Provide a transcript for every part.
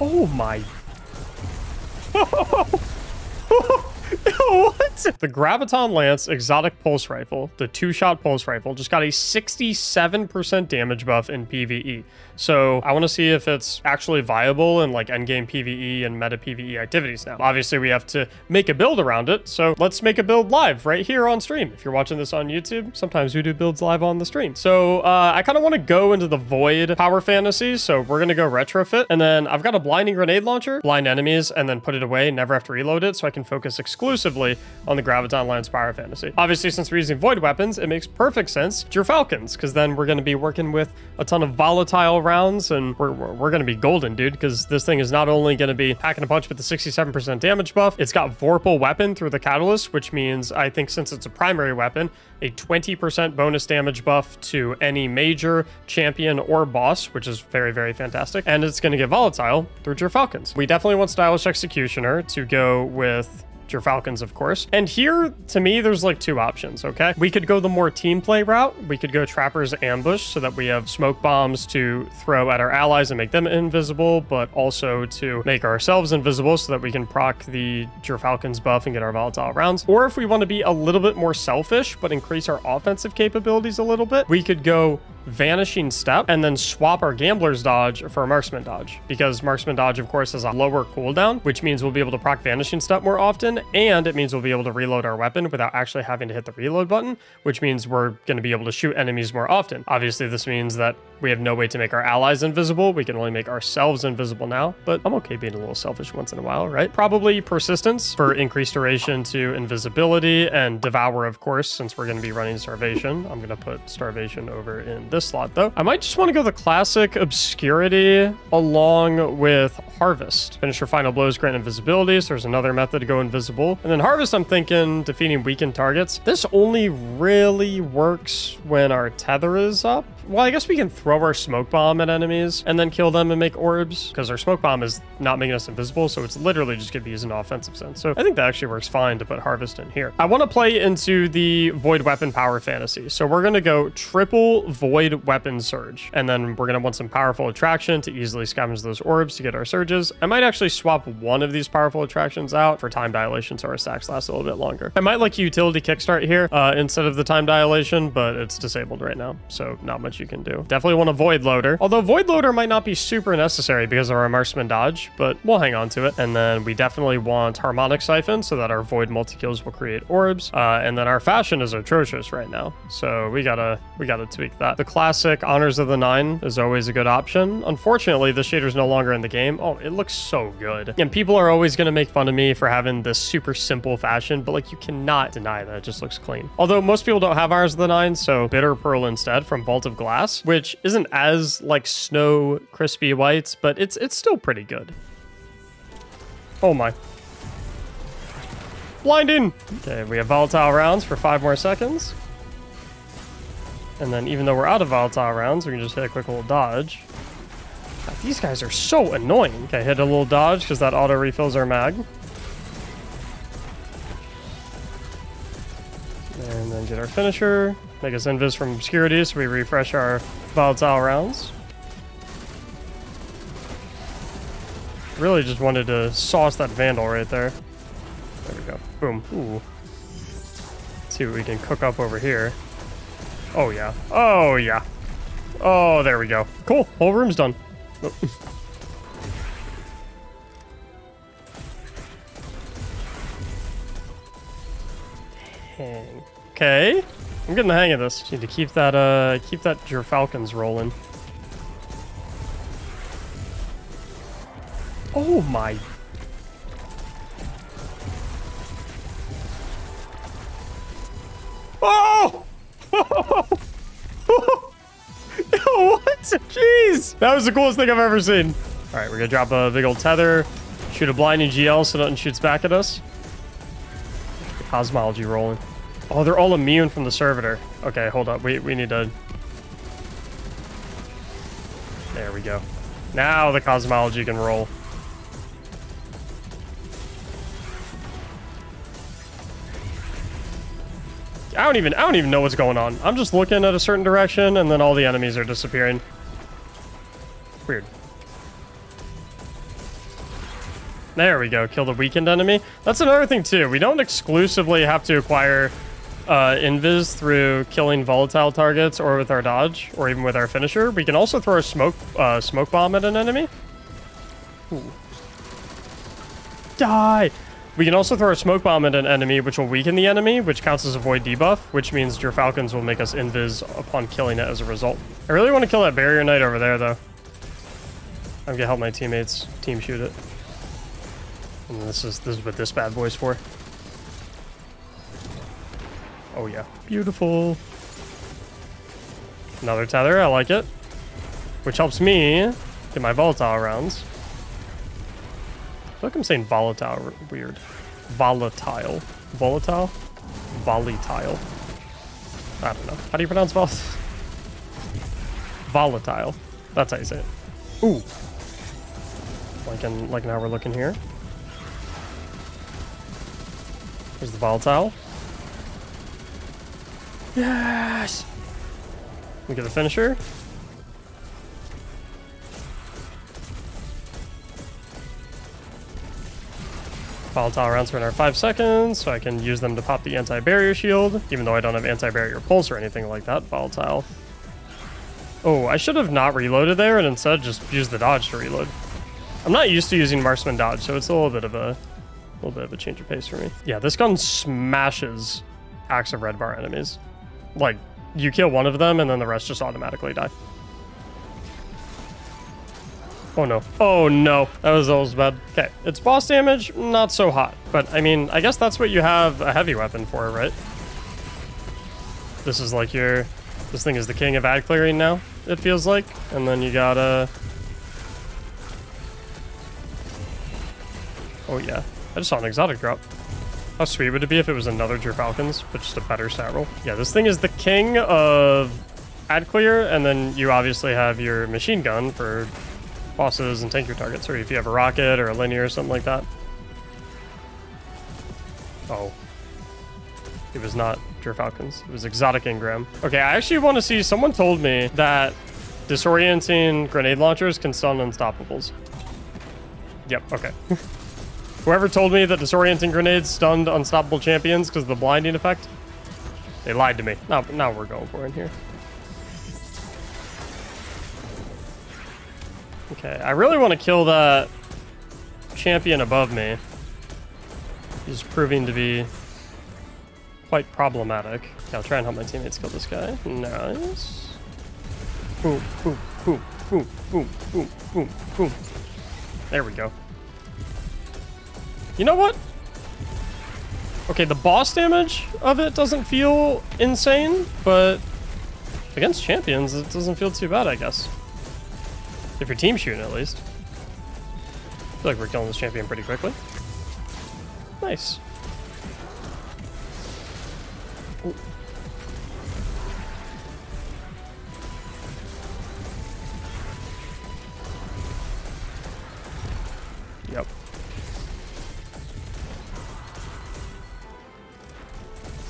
Oh my. What? The Graviton Lance Exotic Pulse Rifle, the 2-shot pulse rifle, just got a 67% damage buff in PvE. So I want to see if it's actually viable in like endgame PvE and meta PvE activities now. Obviously, we have to make a build around it. So let's make a build live right here on stream. If you're watching this on YouTube, sometimes we do builds live on the stream. So I kind of want to go into the Void power fantasy. So we're going to go retrofit. And then I've got a blinding grenade launcher, blind enemies, and then put it away, never have to reload it. So I can focus exclusively on the Graviton Lance power fantasy. Obviously, since we're using Void weapons, it makes perfect sense to your Falcons, because then we're going to be working with a ton of volatile rounds, and we're going to be golden, dude, because this thing is not only going to be packing a punch with the 67% damage buff, it's got Vorpal weapon through the catalyst, which means I think since it's a primary weapon, a 20% bonus damage buff to any major, champion, or boss, which is very, very fantastic. And it's going to get volatile through your Falcons. We definitely want Stylish Executioner to go with your Falcons, of course. And here, to me, there's like two options, okay? We could go the more team play route. We could go Trapper's Ambush so that we have smoke bombs to throw at our allies and make them invisible, but also to make ourselves invisible so that we can proc the Falcons buff and get our volatile rounds. Or if we want to be a little bit more selfish, but increase our offensive capabilities a little bit, we could go Vanishing Step and then swap our Gambler's Dodge for a Marksman Dodge, because Marksman Dodge, of course, has a lower cooldown, which means we'll be able to proc Vanishing Step more often, and it means we'll be able to reload our weapon without actually having to hit the reload button, which means we're going to be able to shoot enemies more often. Obviously, this means that we have no way to make our allies invisible. We can only make ourselves invisible now, but I'm okay being a little selfish once in a while, right? Probably Persistence for increased duration to invisibility, and Devour, of course, since we're going to be running Starvation. I'm going to put Starvation over in this slot, though. I might just want to go the classic Obscurity along with Harvest. Finish your final blows, grant invisibility, so there's another method to go invisible. And then Harvest, I'm thinking defeating weakened targets. This only really works when our tether is up. Well, I guess we can throw our smoke bomb at enemies and then kill them and make orbs, because our smoke bomb is not making us invisible, so it's literally just going to be used in an offensive sense. So I think that actually works fine to put Harvest in here. I want to play into the Void weapon power fantasy, so we're going to go triple Void weapon surge, and then we're going to want some powerful attraction to easily scavenge those orbs to get our surges. I might actually swap one of these powerful attractions out for time dilation so our stacks last a little bit longer. I might like utility kickstart here instead of the time dilation, but it's disabled right now, so not much you can do. Definitely want a Void Loader, although Void Loader might not be super necessary because of our Marksman Dodge, but we'll hang on to it. And then we definitely want Harmonic Siphon so that our Void multi-kills will create orbs. And then our fashion is atrocious right now, so we gotta tweak that. The classic Honors of the Nine is always a good option. Unfortunately, the shader's no longer in the game. Oh, it looks so good. And people are always gonna make fun of me for having this super simple fashion, but like you cannot deny that it just looks clean. Although most people don't have Honors of the Nine, so Bitter Pearl instead from Vault of Glass, which isn't as like snow crispy whites, but it's still pretty good. Oh my. Blinding! Okay, we have volatile rounds for 5 more seconds. And then even though we're out of volatile rounds, we can just hit a quick little dodge. God, these guys are so annoying. Okay, hit a little dodge because that auto refills our mag. And then get our finisher. Make us invis from Obscurity so we refresh our volatile rounds. Really just wanted to sauce that Vandal right there. There we go. Boom. Ooh. Let's see what we can cook up over here. Oh, yeah. Oh, yeah. Oh, there we go. Cool. Whole room's done. Oh. Dang. Okay. I'm getting the hang of this. Just need to keep that your Falcons rolling. Oh my. Oh! What? Jeez! That was the coolest thing I've ever seen. All right, we're gonna drop a big old tether, shoot a blinding GL so nothing shoots back at us. The cosmology rolling. Oh, they're all immune from the servitor. Okay, hold up. We need to... There we go. Now the cosmology can roll. I don't even know what's going on. I'm just looking at a certain direction and then all the enemies are disappearing. Weird. There we go. Kill the weakened enemy. That's another thing, too. We don't exclusively have to acquire invis through killing volatile targets or with our dodge or even with our finisher. We can also throw a smoke bomb at an enemy. Ooh. Die! We can also throw a smoke bomb at an enemy, which will weaken the enemy, which counts as a void debuff, which means Gyrfalcons will make us invis upon killing it as a result. I really want to kill that barrier knight over there, though. I'm gonna help my teammates team shoot it. And this is what this bad boy's for. Oh yeah, beautiful. Another tether, I like it. Which helps me get my volatile rounds. I feel like I'm saying volatile weird. Volatile. Volatile? Volatile. I don't know. How do you pronounce volatile? Volatile. That's how you say it. Ooh. Like how we're looking here. Here's the volatile. Yes! We get the finisher. Volatile rounds for another 5 seconds, so I can use them to pop the anti-barrier shield, even though I don't have anti-barrier pulse or anything like that. Volatile. Oh, I should have not reloaded there and instead just used the dodge to reload. I'm not used to using Marksman dodge, so it's a little bit of a change of pace for me. Yeah, this gun smashes Axe of Red Bar enemies. Like, you kill one of them and then the rest just automatically die. Oh no. Oh no. That was almost bad. Okay, its boss damage, not so hot. But, I mean, I guess that's what you have a heavy weapon for, right? This is like your... This thing is the king of ad clearing now, it feels like. And then you got a... Oh yeah. I just saw an exotic drop. How sweet would it be if it was another Gyrfalcons, but just a better stat roll? Yeah, this thing is the king of ad clear, and then you obviously have your machine gun for bosses and tanker targets, or if you have a rocket or a linear or something like that. Oh. It was not Gyrfalcons. It was exotic Ingram. Okay, I actually want to see... Someone told me that disorienting grenade launchers can stun unstoppables. Yep, okay. Whoever told me that disorienting grenades stunned unstoppable champions because of the blinding effect, they lied to me. Now we're going for it here. Okay, I really want to kill that champion above me. He's proving to be quite problematic. Okay, I'll try and help my teammates kill this guy. Nice. Boom, boom, boom, boom, boom, boom, boom, boom. There we go. You know what? Okay, the boss damage of it doesn't feel insane, but against champions, it doesn't feel too bad, I guess. If you're team shooting, at least. I feel like we're killing this champion pretty quickly. Nice. Ooh. Yep.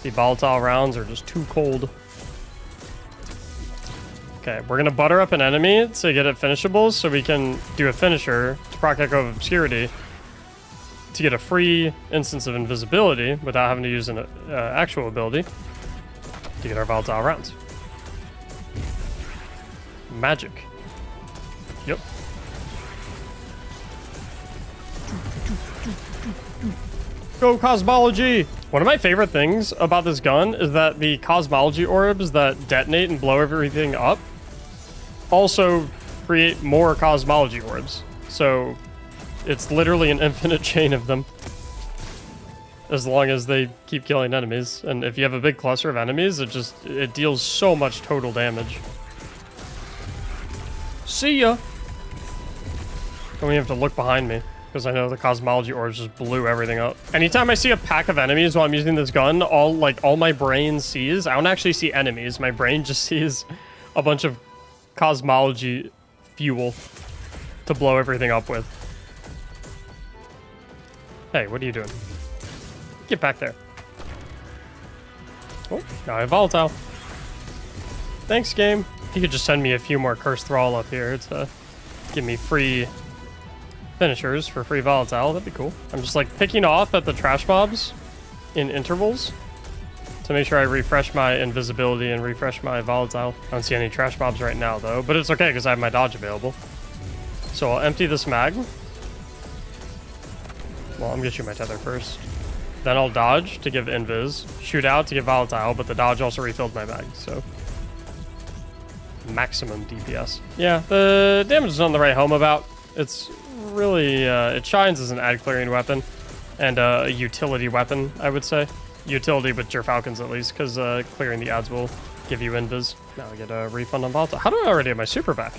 The volatile rounds are just too cold. Okay, we're gonna butter up an enemy to get it finishable so we can do a finisher to proc Echo of Obscurity to get a free instance of invisibility without having to use an actual ability to get our volatile rounds. Magic. Yep. Go Cosmology! One of my favorite things about this gun is that the Cosmology orbs that detonate and blow everything up also create more Cosmology orbs. So it's literally an infinite chain of them. As long as they keep killing enemies. And if you have a big cluster of enemies, it deals so much total damage. See ya! Don't even have to look behind me, because I know the Cosmology orbs just blew everything up. Anytime I see a pack of enemies while I'm using this gun, all my brain sees, I don't actually see enemies. My brain just sees a bunch of Cosmology fuel to blow everything up with. Hey, what are you doing? Get back there. Oh, now I have Volatile. Thanks, game. If you could just send me a few more Cursed Thrall up here to give me free finishers for free volatile. That'd be cool. I'm just like picking off at the trash mobs in intervals to make sure I refresh my invisibility and refresh my volatile. I don't see any trash mobs right now though, but it's okay because I have my dodge available. So I'll empty this mag. Well, I'm gonna shoot my tether first. Then I'll dodge to give invis, shoot out to give volatile, but the dodge also refilled my mag, so maximum DPS. Yeah, the damage is on the right home about. It's really, it shines as an ad clearing weapon and a utility weapon, I would say. Utility with your Falcons at least, because clearing the ads will give you invis. Now I get a refund on volatile. How do I already have my super back?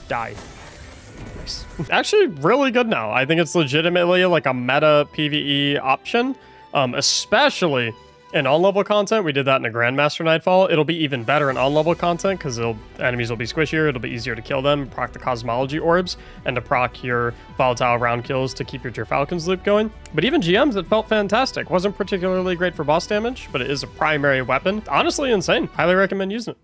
Die. Nice. Actually, really good now. I think it's legitimately like a meta PvE option, especially in on-level content. We did that in a Grandmaster Nightfall. It'll be even better in on-level content because enemies will be squishier. It'll be easier to kill them, proc the Cosmology Orbs, and to proc your volatile round kills to keep your Falcons loop going. But even GMs, it felt fantastic. Wasn't particularly great for boss damage, but it is a primary weapon. Honestly insane. Highly recommend using it.